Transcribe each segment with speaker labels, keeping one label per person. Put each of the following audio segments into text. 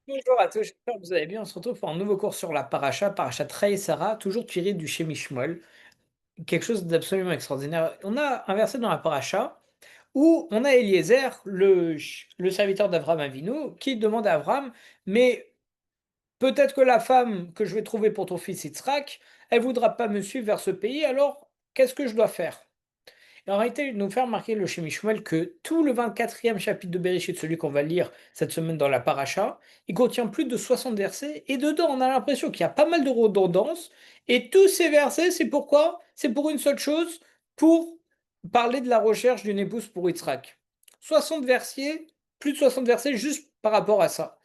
Speaker 1: Bonjour à tous, j'espère que vous allez bien. On se retrouve pour un nouveau cours sur la paracha, paracha Trey et Sarah, toujours tiré du Shem Mishmuel. Quelque chose d'absolument extraordinaire. On a un verset dans la paracha où on a Eliezer, le serviteur d'Abraham Avinu, qui demande à Abraham, mais peut-être que la femme que je vais trouver pour ton fils Yitzhak, elle voudra pas me suivre vers ce pays, alors qu'est-ce que je dois faire? Et en réalité, il nous fait remarquer le Shem Mishmuel que tout le 24e chapitre de Bereshit, celui qu'on va lire cette semaine dans la paracha, il contient plus de 60 versets et dedans on a l'impression qu'il y a pas mal de redondances et tous ces versets, c'est pourquoi? C'est pour une seule chose, pour parler de la recherche d'une épouse pour Yitzhak. 60 versets, plus de 60 versets juste par rapport à ça.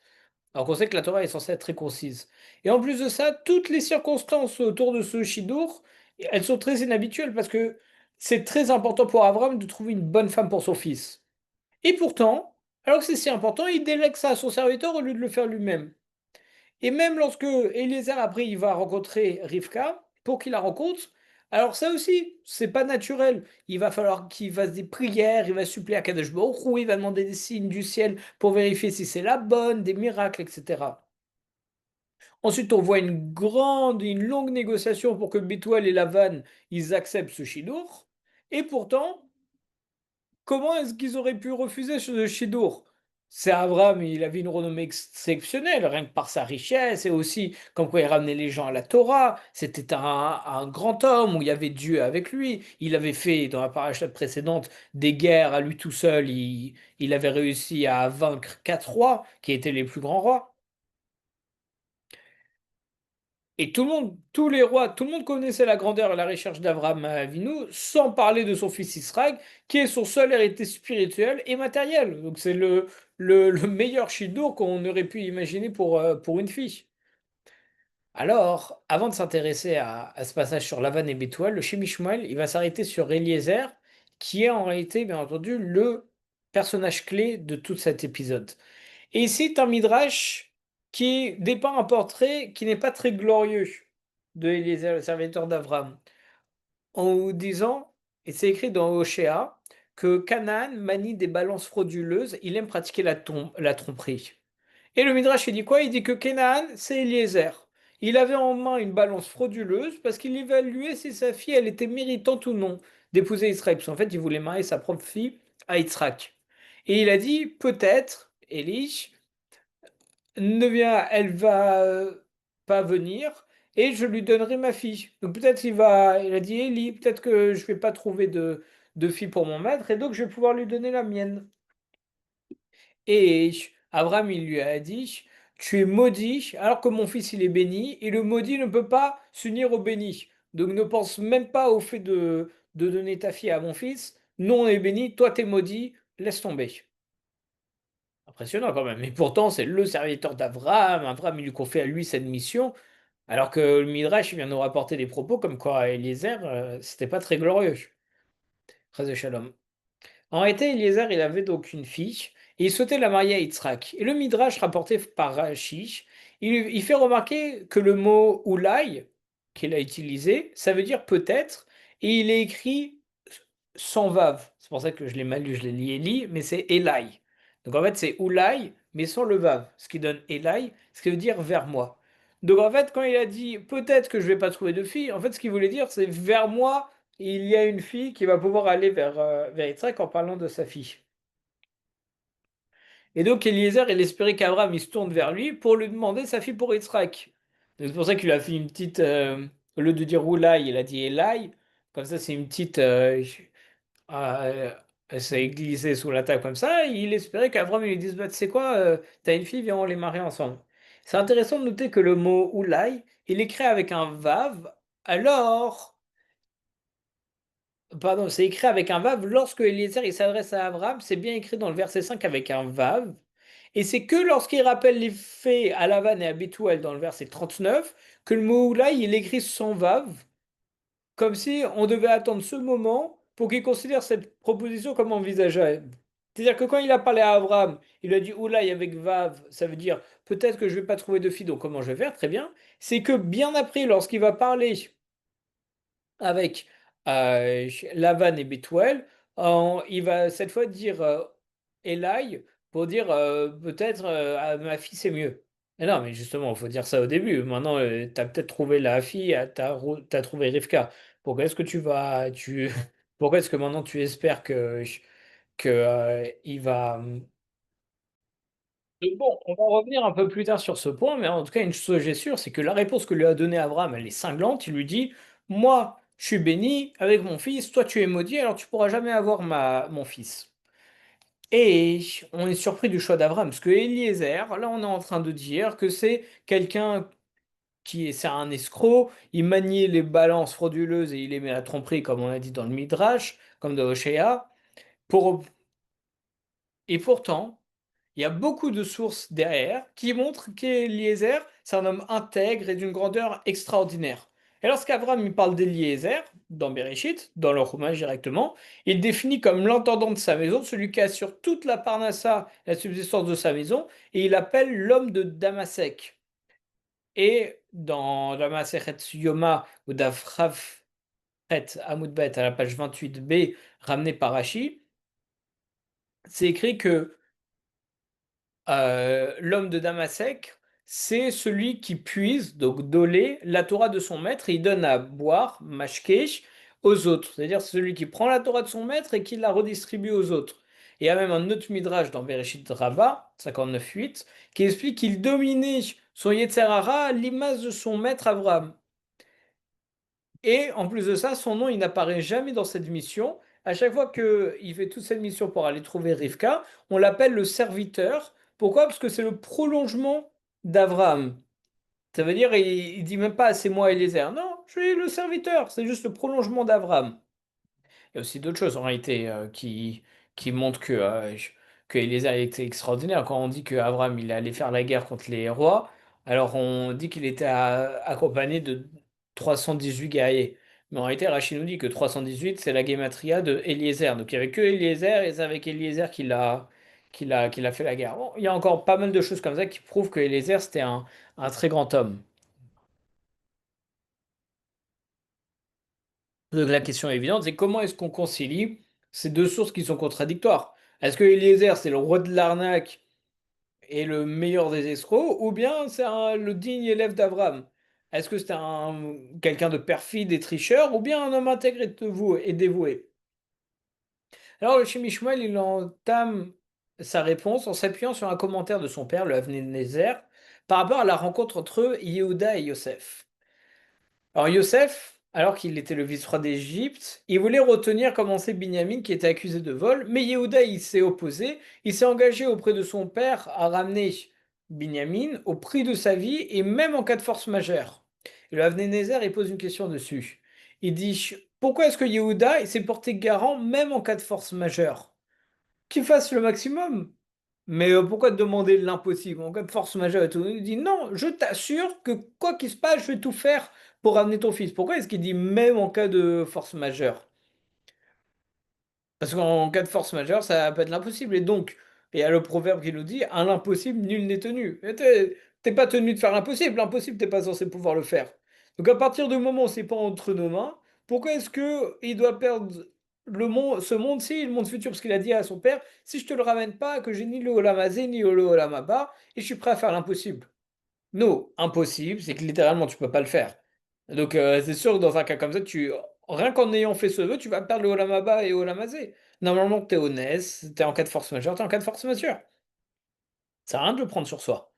Speaker 1: Alors qu'on sait que la Torah est censée être très concise. Et en plus de ça, toutes les circonstances autour de ce Shidour, elles sont très inhabituelles parce que c'est très important pour Avram de trouver une bonne femme pour son fils. Et pourtant, alors que c'est si important, il délègue ça à son serviteur au lieu de le faire lui-même. Et même lorsque Eliezer après il va rencontrer Rivka, pour qu'il la rencontre, alors ça aussi, c'est pas naturel. Il va falloir qu'il fasse des prières, il va supplier à Kadosh Baruch Hu, il va demander des signes du ciel pour vérifier si c'est la bonne, des miracles, etc. Ensuite, on voit une longue négociation pour que Bethuel et Lavan, ils acceptent ce Shidour. Et pourtant, comment est-ce qu'ils auraient pu refuser ce Shidour? C'est Abraham, il avait une renommée exceptionnelle, rien que par sa richesse, et aussi comme quoi il ramenait les gens à la Torah. C'était un grand homme où il y avait Dieu avec lui. Il avait fait, dans la paracha précédente, des guerres à lui tout seul. Il avait réussi à vaincre 4 rois, qui étaient les plus grands rois. Et tout le monde, tous les rois, tout le monde connaissait la grandeur et la recherche d'Abraham Avinu, sans parler de son fils Israël, qui est son seul héritier spirituel et matériel. Donc c'est le meilleur Shidour qu'on aurait pu imaginer pour une fille. Alors, avant de s'intéresser à ce passage sur Lavan et Bethuel, le Shem Mishmuel, il va s'arrêter sur Eliezer, qui est en réalité, bien entendu, le personnage clé de tout cet épisode. Et c'est un midrash qui dépeint un portrait qui n'est pas très glorieux de Eliezer, le serviteur d'Abraham, en disant, et c'est écrit dans Oshéa, que Canaan manie des balances frauduleuses, il aime pratiquer la tromperie. Et le midrash il dit quoi? Il dit que Canaan, c'est Eliezer. Il avait en main une balance frauduleuse parce qu'il évaluait si sa fille, elle était méritante ou non d'épouser Israël. Parce qu'en fait, il voulait marier sa propre fille à Yitzhak. Et il a dit, peut-être, Élie, elle va pas venir et je lui donnerai ma fille. Donc peut-être il a dit Eli, peut-être que je vais pas trouver de fille pour mon maître et donc je vais pouvoir lui donner la mienne. Et Abraham, il lui a dit, tu es maudit alors que mon fils il est béni et le maudit ne peut pas s'unir au béni. Donc ne pense même pas au fait de donner ta fille à mon fils. Nous on est béni, toi t'es maudit, laisse tomber. Impressionnant quand même. Et pourtant, c'est le serviteur d'Abraham. Abraham, il lui confie à lui cette mission. Alors que le Midrash il vient nous rapporter des propos comme quoi Eliezer, c'était pas très glorieux. Chas de Shalom. En réalité, Eliezer, il avait donc une fille et il souhaitait la marier à Yitzhak. Et le Midrash rapporté par Rashi, il fait remarquer que le mot Oulai, qu'il a utilisé, ça veut dire peut-être, et il est écrit sans vav. C'est pour ça que je l'ai mal lu, je l'ai lié Eli, mais c'est Elai. Donc en fait, c'est Oulai, mais sans le vav, ce qui donne Elai, ce qui veut dire vers moi. Donc en fait, quand il a dit peut-être que je vais pas trouver de fille, en fait, ce qu'il voulait dire, c'est vers moi, il y a une fille qui va pouvoir aller vers Yitzhak en parlant de sa fille. Et donc Eliezer, il espérait qu'Abraham il se tourne vers lui pour lui demander sa fille pour Yitzhak. Donc c'est pour ça qu'il a fait une petite, au lieu de dire Oulai, il a dit Elai. Comme ça, c'est une petite, elle s'est glissée sous la table comme ça. Et il espérait qu'Abraham il lui dise, bah, tu sais quoi, t'as une fille, viens, on les marie ensemble. C'est intéressant de noter que le mot Oulai, il est écrit avec un vav, alors pardon, c'est écrit avec un vav lorsque Eliezer il s'adresse à Abraham, c'est bien écrit dans le verset 5 avec un vav. Et c'est que lorsqu'il rappelle les faits à Lavan et à Bethuel dans le verset 39 que le mot Oulai il est écrit sans vav, comme si on devait attendre ce moment pour qu'il considère cette proposition comme envisageable. C'est-à-dire que quand il a parlé à Abraham, il a dit Oulai avec vav, ça veut dire peut-être que je ne vais pas trouver de fille, donc comment je vais faire? Très bien. C'est que bien après, lorsqu'il va parler avec Lavan et Bethuel, il va cette fois dire Elai pour dire peut-être ma fille c'est mieux. Mais non, mais justement, il faut dire ça au début. Maintenant, tu as peut-être trouvé la fille, t'as trouvé Rivka. Pourquoi est-ce que tu vas, tu, pourquoi est-ce que maintenant tu espères que il va. Bon, on va revenir un peu plus tard sur ce point, mais en tout cas, une chose est sûre, c'est que la réponse que lui a donnée Abraham, elle est cinglante. Il lui dit, moi, je suis béni avec mon fils, toi, tu es maudit, alors tu pourras jamais avoir mon fils. Et on est surpris du choix d'Abraham, parce que Eliezer, là, on est en train de dire que c'est quelqu'un c'est un escroc, il maniait les balances frauduleuses et il aimait la tromperie, comme on a dit dans le Midrash, comme de Hoshea. Pour... Et pourtant, il y a beaucoup de sources derrière qui montrent qu'Eliezer, c'est un homme intègre et d'une grandeur extraordinaire. Et lorsqu'Abraham il parle d'Eliezer, dans Bereshit, dans le Chumash directement, il définit comme l'intendant de sa maison, celui qui assure toute la parnassa, la subsistance de sa maison, et il appelle l'homme de Damasek. Et dans la Masechet Yoma, ou Dafraf Hamoud Bet, à la page 28b, ramené par Rashi, c'est écrit que l'homme de Damasek, c'est celui qui puise, donc dolé, la Torah de son maître et il donne à boire, mashkesh, aux autres. C'est-à-dire c'est celui qui prend la Torah de son maître et qui la redistribue aux autres. Et il y a même un autre midrash dans Bereshit Rabbah, 59.8, qui explique qu'il dominait son Yetzer Hara à l'image de son maître Abraham. Et en plus de ça, son nom, il n'apparaît jamais dans cette mission. À chaque fois qu'il fait toute cette mission pour aller trouver Rivka, on l'appelle le serviteur. Pourquoi? Parce que c'est le prolongement d'Abraham. Ça veut dire, il dit même pas c'est moi Eliezer. Non, je suis le serviteur. C'est juste le prolongement d'Abraham. Il y a aussi d'autres choses en réalité qui montrent que Eliezer était extraordinaire. Quand on dit qu'Abraham il allait faire la guerre contre les rois, alors on dit qu'il était accompagné de 318 guerriers. Mais en réalité, Rachid nous dit que 318, c'est la guématria de Eliezer. Donc il n'y avait que Eliezer et c'est avec Eliezer qu'il a fait la guerre. Bon, il y a encore pas mal de choses comme ça qui prouvent que Eliezer c'était un très grand homme. Donc la question évidente, c'est comment est-ce qu'on concilie ces deux sources qui sont contradictoires? Est-ce que Eliezer, c'est le roi de l'arnaque et le meilleur des escrocs, ou bien c'est le digne élève d'Abraham? Est-ce que c'est quelqu'un de perfide et tricheur, ou bien un homme intègre et dévoué? Alors le Shemishmuel, il entame sa réponse en s'appuyant sur un commentaire de son père, le Avnei Nezer, par rapport à la rencontre entre Yehuda et Yosef. Alors Yosef, alors qu'il était le vice-roi d'Égypte, il voulait retenir comme on sait Binyamin qui était accusé de vol, mais Yehuda il s'est opposé, il s'est engagé auprès de son père à ramener Binyamin au prix de sa vie et même en cas de force majeure. Et le Avnénézer il pose une question dessus. Il dit pourquoi est-ce que Yehuda il s'est porté garant même en cas de force majeure? Qu'il fasse le maximum. Mais pourquoi te demander l'impossible? En cas de force majeure et tout. Il dit non, je t'assure que quoi qu'il se passe, je vais tout faire pour ramener ton fils. Pourquoi est-ce qu'il dit même en cas de force majeure? Parce qu'en cas de force majeure, ça peut être l'impossible. Et donc, il y a le proverbe qui nous dit, à l'impossible, nul n'est tenu. Et t'es pas tenu de faire l'impossible. L'impossible, t'es pas censé pouvoir le faire. Donc à partir du moment où c'est pas entre nos mains, pourquoi est-ce que il doit perdre ce monde-ci, le monde futur, parce qu'il a dit à son père, si je te le ramène pas, que j'ai ni le Olam Hazé, ni le Olam Haba, et je suis prêt à faire l'impossible. Non, impossible, c'est que littéralement tu peux pas le faire. Donc c'est sûr que dans un cas comme ça, rien qu'en ayant fait ce vœu, tu vas perdre le Olam Haba et Olam Hazé. Normalement, t'es honnête, t'es en cas de force majeure, t'es en cas de force majeure. Ça sert à rien de le prendre sur soi.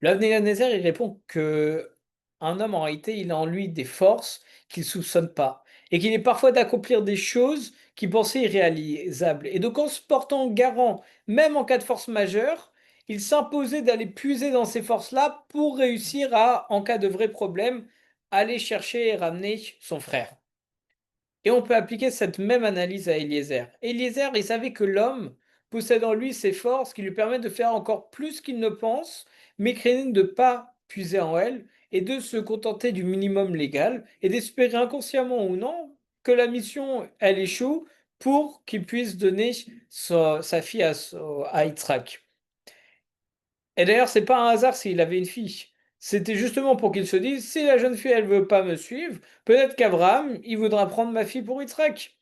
Speaker 1: L'Avnéganézer, il répond que un homme, en réalité, il a en lui des forces qu'il soupçonne pas. Et qu'il est parfois d'accomplir des choses qu'il pensait irréalisables. Et donc, en se portant garant, même en cas de force majeure, il s'imposait d'aller puiser dans ces forces-là pour réussir à, en cas de vrai problème, aller chercher et ramener son frère. Et on peut appliquer cette même analyse à Eliezer. Eliezer, il savait que l'homme possède en lui ces forces qui lui permettent de faire encore plus qu'il ne pense, mais craignait de ne pas puiser en elle et de se contenter du minimum légal et d'espérer inconsciemment ou non que la mission, elle échoue pour qu'il puisse donner sa fille à Yitzhak. Et d'ailleurs, c'est pas un hasard s'il avait une fille. C'était justement pour qu'il se dise, si la jeune fille, elle veut pas me suivre, peut-être qu'Abraham, il voudra prendre ma fille pour Yitzhak.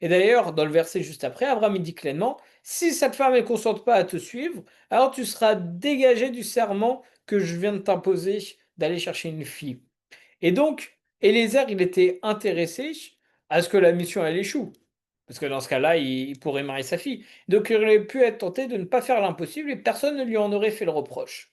Speaker 1: Et d'ailleurs, dans le verset juste après, Abraham il dit clairement, si cette femme ne consente pas à te suivre, alors tu seras dégagé du serment que je viens de t'imposer d'aller chercher une fille. Et donc, Eliezer, il était intéressé à ce que la mission elle échoue. Parce que dans ce cas-là, il pourrait marier sa fille. Donc il aurait pu être tenté de ne pas faire l'impossible et personne ne lui en aurait fait le reproche.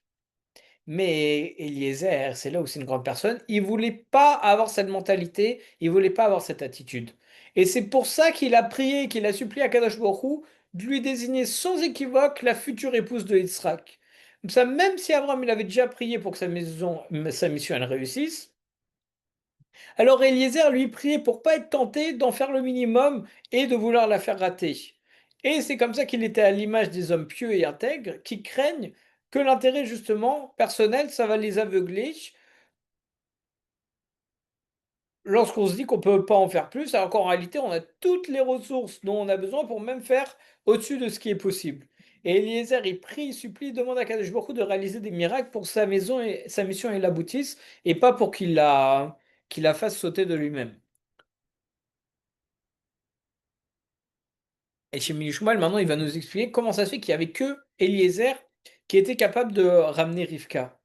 Speaker 1: Mais Eliezer, c'est là où c'est une grande personne, il voulait pas avoir cette mentalité, il voulait pas avoir cette attitude. Et c'est pour ça qu'il a prié, qu'il a supplié à Kadosh Baruch Hu de lui désigner sans équivoque la future épouse de Yitzhak. Comme ça, même si Abraham il avait déjà prié pour que sa mission elle réussisse, alors Eliezer lui priait pour pas être tenté d'en faire le minimum et de vouloir la faire rater. Et c'est comme ça qu'il était à l'image des hommes pieux et intègres qui craignent que l'intérêt justement personnel, ça va les aveugler lorsqu'on se dit qu'on peut pas en faire plus, alors qu'en réalité on a toutes les ressources dont on a besoin pour même faire au-dessus de ce qui est possible. Et Eliezer, il prie, il supplie, il demande à Kadosh Baruch Hu de réaliser des miracles pour que sa maison et sa mission elle aboutisse et pas pour qu'il la fasse sauter de lui-même. Et chez Mishmuel, maintenant, il va nous expliquer comment ça se fait qu'il n'y avait que Eliezer qui était capable de ramener Rivka.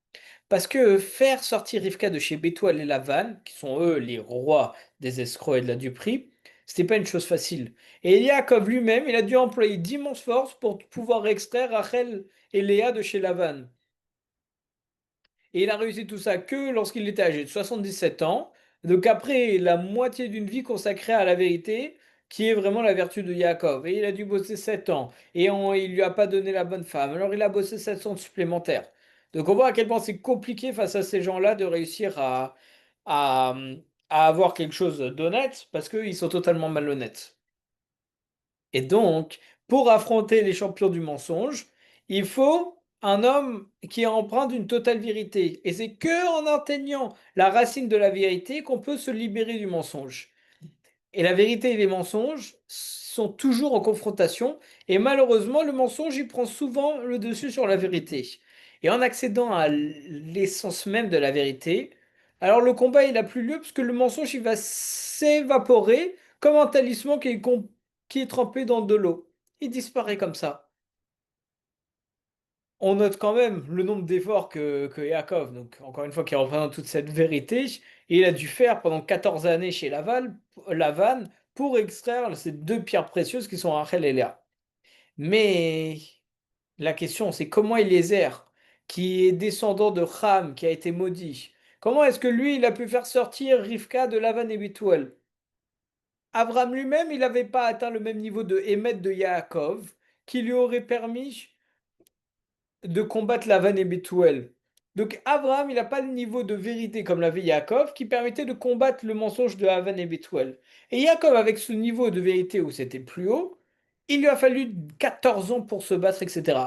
Speaker 1: Parce que faire sortir Rivka de chez Bethuel et Lavan, qui sont eux les rois des escrocs et de la duperie, c'était pas une chose facile. Et Yaakov lui-même, il a dû employer d'immenses forces pour pouvoir extraire Rachel et Léa de chez Lavan. Et il a réussi tout ça que lorsqu'il était âgé de 77 ans. Donc après la moitié d'une vie consacrée à la vérité, qui est vraiment la vertu de Yaakov. Et il a dû bosser 7 ans. Et il lui a pas donné la bonne femme. Alors il a bossé 7 ans supplémentaires. Donc on voit à quel point c'est compliqué face à ces gens-là de réussir à, à avoir quelque chose d'honnête parce qu'ils sont totalement malhonnêtes. Et donc, pour affronter les champions du mensonge, il faut un homme qui est empreint d'une totale vérité. Et c'est que en atteignant la racine de la vérité qu'on peut se libérer du mensonge. Et la vérité et les mensonges sont toujours en confrontation. Et malheureusement, le mensonge, il prend souvent le dessus sur la vérité. Et en accédant à l'essence même de la vérité, alors le combat, il n'a plus lieu parce que le mensonge, il va s'évaporer comme un talisman qui est trempé dans de l'eau. Il disparaît comme ça. On note quand même le nombre d'efforts que Yaakov, donc encore une fois, qui représente toute cette vérité, il a dû faire pendant 14 années chez Lavan pour extraire ces deux pierres précieuses qui sont Rachel et Léa. Mais la question, c'est comment Eliezer, qui est descendant de Ham, qui a été maudit, comment est-ce que lui, il a pu faire sortir Rivka de Lavan et Bethuel? Abraham lui-même, il n'avait pas atteint le même niveau de Hémet de Yaakov, qui lui aurait permis de combattre Lavan et Bethuel. Donc Abraham, il n'a pas le niveau de vérité comme l'avait Yaakov qui permettait de combattre le mensonge de Lavan et Bethuel. Et Yaakov, avec ce niveau de vérité où c'était plus haut, il lui a fallu 14 ans pour se battre, etc.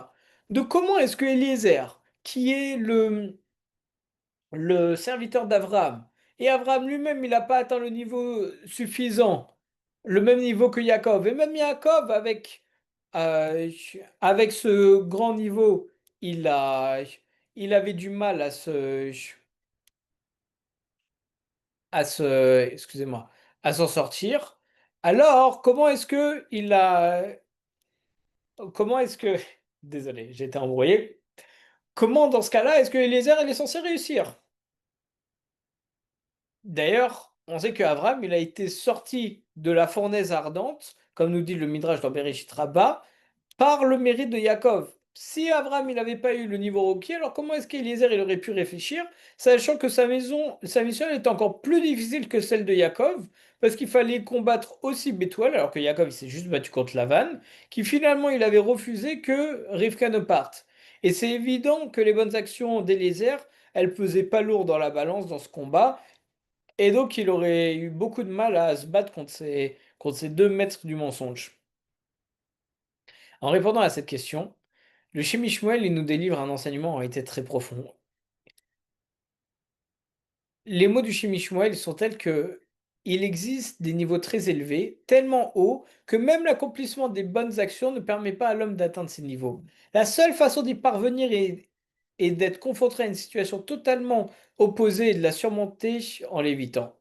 Speaker 1: Donc comment est-ce que Eliezer, qui est le serviteur d'Abraham, et Abraham lui-même, il n'a pas atteint le niveau suffisant, le même niveau que Yaakov, et même Yaakov, euh, avec ce grand niveau, il a, il avait du mal excusez-moi, à s'en sortir. Alors, comment est-ce que, désolé, j'ai été embrouillé. Comment, dans ce cas-là, est-ce que Eliezer, il est censé réussir? D'ailleurs, on sait qu'Abraham, il a été sorti de la fournaise ardente, comme nous dit le Midrash dans Bereshit Rabbah, par le mérite de Yaakov. Si Abraham il n'avait pas eu le niveau requis, alors comment est-ce qu'Eliezer il aurait pu réfléchir, sachant que sa mission était encore plus difficile que celle de Yaakov, parce qu'il fallait combattre aussi Bethuel, alors que Yaakov il s'est juste battu contre Lavan, qui finalement il avait refusé que Rivka ne parte. Et c'est évident que les bonnes actions d'Eliezer, elles pesaient pas lourd dans la balance dans ce combat, et donc il aurait eu beaucoup de mal à se battre contre ces deux maîtres du mensonge. En répondant à cette question, le Shemi Shmuel, il nous délivre un enseignement en réalité très profond. Les mots du Shemi Shmuel sont tels que il existe des niveaux très élevés, tellement hauts, que même l'accomplissement des bonnes actions ne permet pas à l'homme d'atteindre ces niveaux. La seule façon d'y parvenir est d'être confronté à une situation totalement opposée et de la surmonter en l'évitant.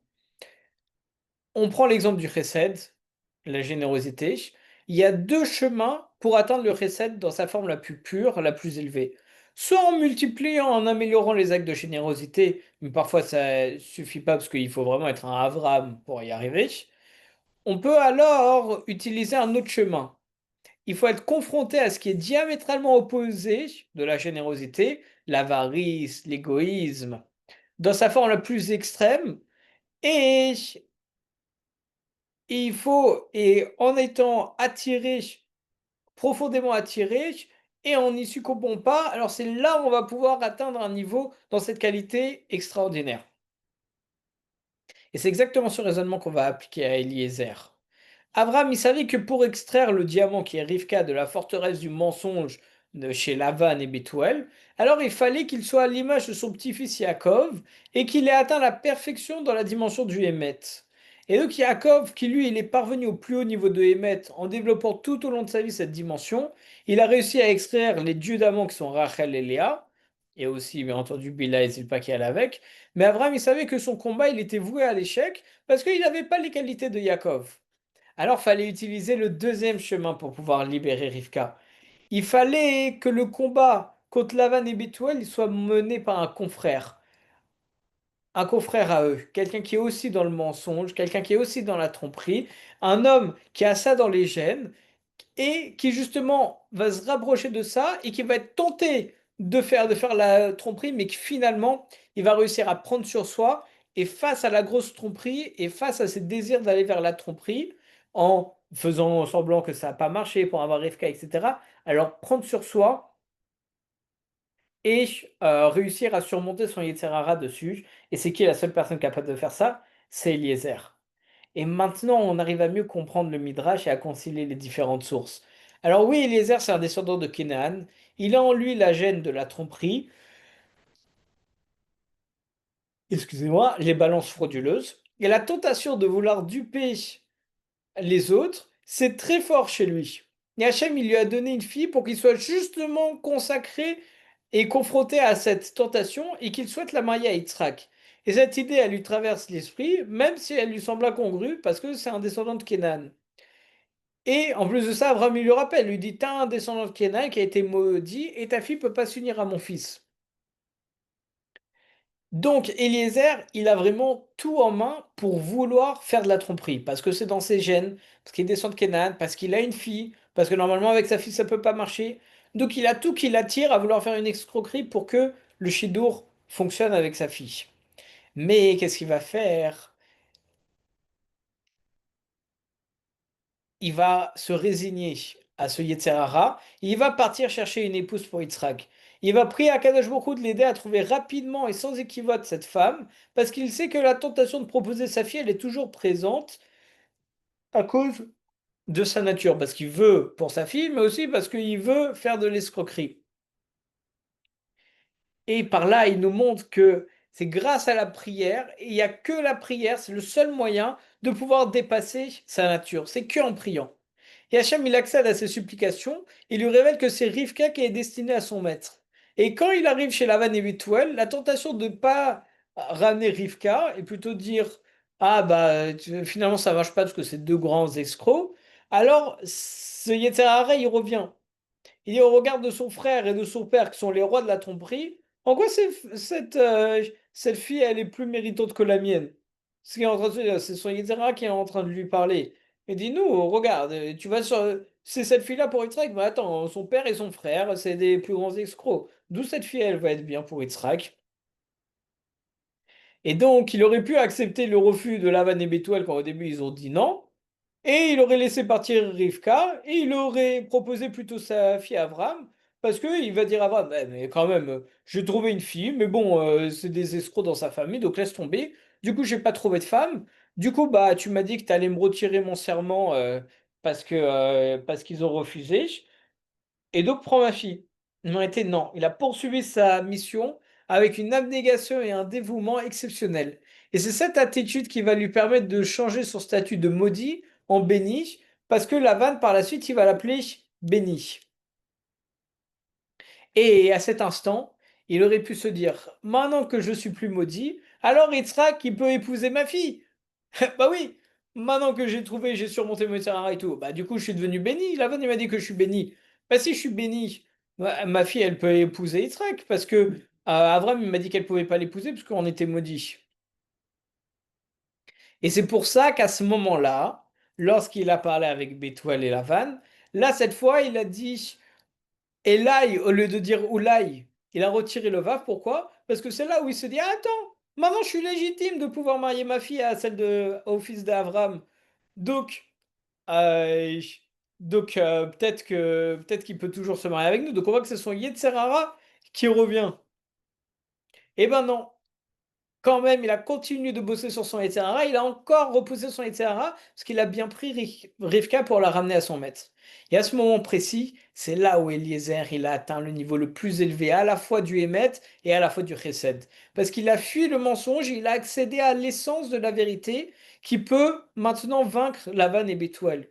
Speaker 1: On prend l'exemple du chesed, la générosité. Il y a deux chemins pour atteindre le chesed dans sa forme la plus pure, la plus élevée. soit en multipliant, en améliorant les actes de générosité, mais parfois ça suffit pas parce qu'il faut vraiment être un Avram pour y arriver. On peut alors utiliser un autre chemin. Il faut être confronté à ce qui est diamétralement opposé de la générosité, l'avarice, l'égoïsme, dans sa forme la plus extrême, et et en étant attiré, profondément attiré, et en n'y succombant pas, alors c'est là où on va pouvoir atteindre un niveau dans cette qualité extraordinaire. Et c'est exactement ce raisonnement qu'on va appliquer à Eliezer. Abraham, il savait que pour extraire le diamant qui est Rivka de la forteresse du mensonge de chez Lavan et Bethuel, alors il fallait qu'il soit à l'image de son petit-fils Yaakov et qu'il ait atteint la perfection dans la dimension du Hémet. Et donc Yaakov, qui lui, il est parvenu au plus haut niveau de Hémet en développant tout au long de sa vie cette dimension, il a réussi à extraire les dieux d'amant qui sont Rachel et Léa, et aussi bien entendu Bila et Zilpa qui allent avec. Mais Abraham, il savait que son combat, il était voué à l'échec parce qu'il n'avait pas les qualités de Yaakov. Alors, fallait utiliser le deuxième chemin pour pouvoir libérer Rivka. Il fallait que le combat contre Lavan et Bethuel il soit mené par un confrère à eux, quelqu'un qui est aussi dans le mensonge, quelqu'un qui est aussi dans la tromperie, un homme qui a ça dans les gènes et qui justement va se rapprocher de ça et qui va être tenté de faire la tromperie, mais qui finalement, il va réussir à prendre sur soi et face à la grosse tromperie et face à ses désirs d'aller vers la tromperie, en faisant semblant que ça n'a pas marché pour avoir Rivka, etc., alors prendre sur soi et réussir à surmonter son Yetzer Hara dessus. Et c'est qui la seule personne capable de faire ça? C'est Eliezer. Et maintenant, on arrive à mieux comprendre le Midrash et à concilier les différentes sources. Alors oui, Eliezer, c'est un descendant de Canaan. Il a en lui la gêne de la tromperie, excusez-moi, les balances frauduleuses, et la tentation de vouloir duper les autres, c'est très fort chez lui. Et Hachem, il lui a donné une fille pour qu'il soit justement consacré et confronté à cette tentation et qu'il souhaite la marier à Yitzhak. Et cette idée, elle lui traverse l'esprit, même si elle lui semble incongrue, parce que c'est un descendant de Canaan. Et en plus de ça, Abraham il le rappelle, lui dit, t'as un descendant de Kénan qui a été maudit et ta fille peut pas s'unir à mon fils. Donc Eliezer, il a vraiment tout en main pour vouloir faire de la tromperie, parce que c'est dans ses gènes, parce qu'il descend de Kénan, parce qu'il a une fille, parce que normalement avec sa fille ça peut pas marcher. Donc il a tout qui l'attire à vouloir faire une escroquerie pour que le Shidour fonctionne avec sa fille. Mais qu'est-ce qu'il va faire? Il va se résigner à ce Yetzer Hara, et il va partir chercher une épouse pour Yitzhak. Il va prier à Kadosh Baruch Hu de l'aider à trouver rapidement et sans équivoque cette femme, parce qu'il sait que la tentation de proposer sa fille, elle est toujours présente à cause de sa nature, parce qu'il veut pour sa fille, mais aussi parce qu'il veut faire de l'escroquerie. Et par là, il nous montre que c'est grâce à la prière, et il n'y a que la prière, c'est le seul moyen de pouvoir dépasser sa nature. C'est que en priant. Et Hachem, il accède à ses supplications, il lui révèle que c'est Rivka qui est destinée à son maître. Et quand il arrive chez Lavan et Bethuel, la tentation de ne pas ramener Rivka, et plutôt dire ah bah finalement ça marche pas parce que c'est deux grands escrocs, alors ce Yetzer Hara, il revient. Il dit au regard de son frère et de son père, qui sont les rois de la tromperie, en quoi cette fille, elle est plus méritante que la mienne? Ce qui est en train de se dire, c'est son Yitzhak qui est en train de lui parler. Il dit, nous, regarde, tu vas sur... C'est cette fille-là pour Yitzhak, mais attends, son père et son frère, c'est des plus grands escrocs. D'où cette fille, elle va être bien pour Yitzhak. Et donc, il aurait pu accepter le refus de Lavan et Bethuel quand au début ils ont dit non. Et il aurait laissé partir Rivka et il aurait proposé plutôt sa fille à Avram. Parce qu'il va dire à Avram, mais quand même, j'ai trouvé une fille, mais bon, c'est des escrocs dans sa famille, donc laisse tomber. Du coup, j'ai pas trouvé de femme. Du coup, bah, tu m'as dit que tu allais me retirer mon serment parce qu'ils ont refusé. Et donc, prends ma fille. En réalité, non. Il a poursuivi sa mission avec une abnégation et un dévouement exceptionnels. Et c'est cette attitude qui va lui permettre de changer son statut de maudit en béni, parce que Lavan, par la suite, il va l'appeler béni. Et à cet instant, il aurait pu se dire, maintenant que je suis plus maudit, alors Yitzhak, qui peut épouser ma fille. Bah oui, maintenant que j'ai surmonté mon Sahara et tout, bah du coup, je suis devenu béni. Lavan, il m'a dit que je suis béni. Bah si je suis béni. Ma fille, elle peut épouser Yitzhak parce que Avram il m'a dit qu'elle pouvait pas l'épouser parce qu'on était maudits. Et c'est pour ça qu'à ce moment-là, lorsqu'il a parlé avec Bethuel et Lavan, là, cette fois, il a dit Elai au lieu de dire Oulai. Il a retiré le Vav. Pourquoi? Parce que c'est là où il se dit ah, attends, maintenant je suis légitime de pouvoir marier ma fille à celle au fils d'Avram. Donc, euh, peut-être qu'il peut toujours se marier avec nous. Donc on voit que c'est son Yetzerara qui revient. Eh ben non. Quand même, il a continué de bosser sur son Yetzirah, il a encore repoussé son Yetzirah parce qu'il a bien pris Rivka pour la ramener à son maître. Et à ce moment précis, c'est là où Eliezer il a atteint le niveau le plus élevé, à la fois du Hémet et à la fois du Chesed. Parce qu'il a fui le mensonge, il a accédé à l'essence de la vérité qui peut maintenant vaincre Lavan et Bethuel.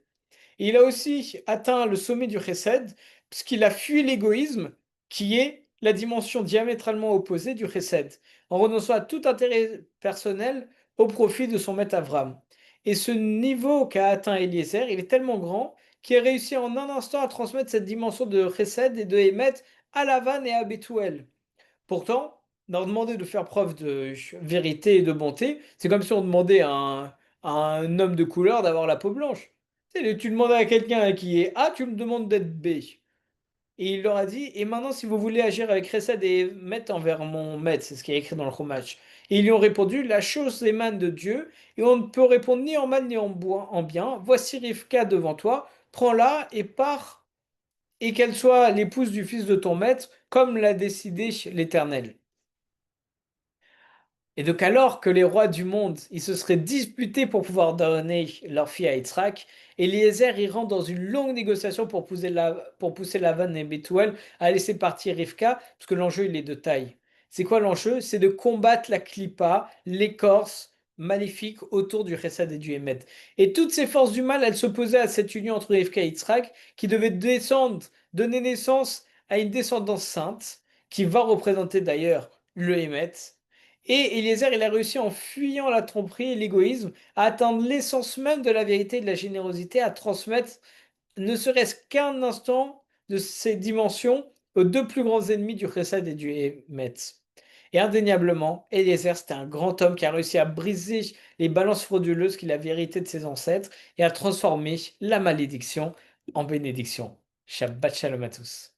Speaker 1: Et il a aussi atteint le sommet du Chesed, puisqu'il a fui l'égoïsme, qui est la dimension diamétralement opposée du Chesed, en renonçant à tout intérêt personnel au profit de son maître Avram. Et ce niveau qu'a atteint Eliezer, il est tellement grand qu'il a réussi en un instant à transmettre cette dimension de Chesed et de Hémet à Lavan et à Bethuel. Pourtant, leur demander de faire preuve de vérité et de bonté, c'est comme si on demandait à un homme de couleur d'avoir la peau blanche. Tu demandais à quelqu'un qui est A, tu me demandes d'être B. Et il leur a dit, et maintenant, si vous voulez agir avec Chesed et Met envers mon maître, c'est ce qui est écrit dans le Chumash. Et ils lui ont répondu, la chose émane de Dieu, et on ne peut répondre ni en mal ni en bien. Voici Rivka devant toi, prends-la et pars, et qu'elle soit l'épouse du fils de ton maître, comme l'a décidé l'Éternel. Et donc alors que les rois du monde, ils se seraient disputés pour pouvoir donner leur fille à Yitzhak, Eliezer y rentre dans une longue négociation pour pousser Lavan et Bethuel à laisser partir Rivka, parce que l'enjeu il est de taille. C'est quoi l'enjeu? C'est de combattre la Klippa, l'écorce maléfique autour du Chesed et du Hémet. Et toutes ces forces du mal, elles s'opposaient à cette union entre Rivka et Yitzhak, qui devait descendre, donner naissance à une descendance sainte, qui va représenter d'ailleurs le Hémet. Et Eliezer, il a réussi en fuyant la tromperie et l'égoïsme à atteindre l'essence même de la vérité et de la générosité, à transmettre ne serait-ce qu'un instant de ces dimensions aux deux plus grands ennemis du Chesed et du Hémet. Et indéniablement, Eliezer, c'était un grand homme qui a réussi à briser les balances frauduleuses qui la vérité de ses ancêtres et à transformer la malédiction en bénédiction. Shabbat shalom à tous.